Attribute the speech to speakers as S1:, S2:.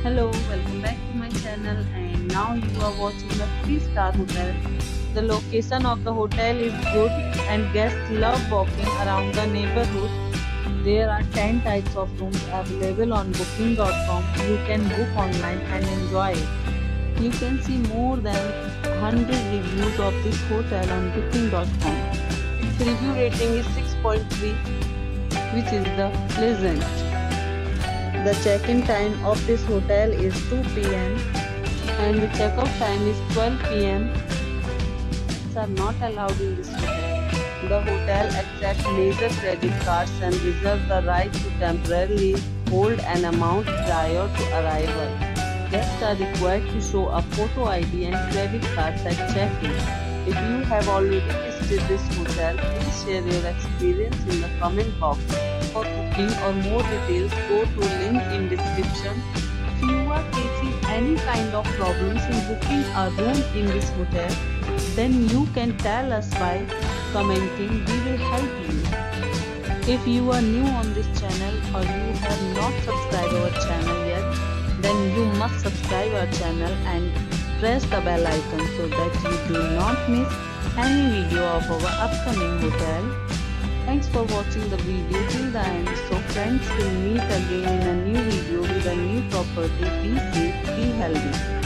S1: Hello, welcome back to my channel, and now you are watching a 3-star hotel. The location of the hotel is good and guests love walking around the neighborhood. There are 10 types of rooms available on booking.com. You can book online and enjoy it. You can see more than 100 reviews of this hotel on booking.com. Its review rating is 6.3, which is the pleasant. The check-in time of this hotel is 2 p.m. and the check-out time is 12 p.m. Pets are not allowed in this hotel. The hotel accepts major credit cards and reserves the right to temporarily hold an amount prior to arrival. Guests are required to show a photo ID and credit cards at check-in. If you have already visited this hotel, please share your experience in the comment box. For booking or more details, go to link in description. If you are facing any kind of problems in booking a room in this hotel, then you can tell us by commenting. We will help you. If you are new on this channel or you have not subscribed our channel yet, then you must subscribe our channel and press the bell icon so that you do not miss any video of our upcoming hotel. Thanks for watching the video till the end. So friends, will meet again in a new video with a new property. Be safe, be healthy.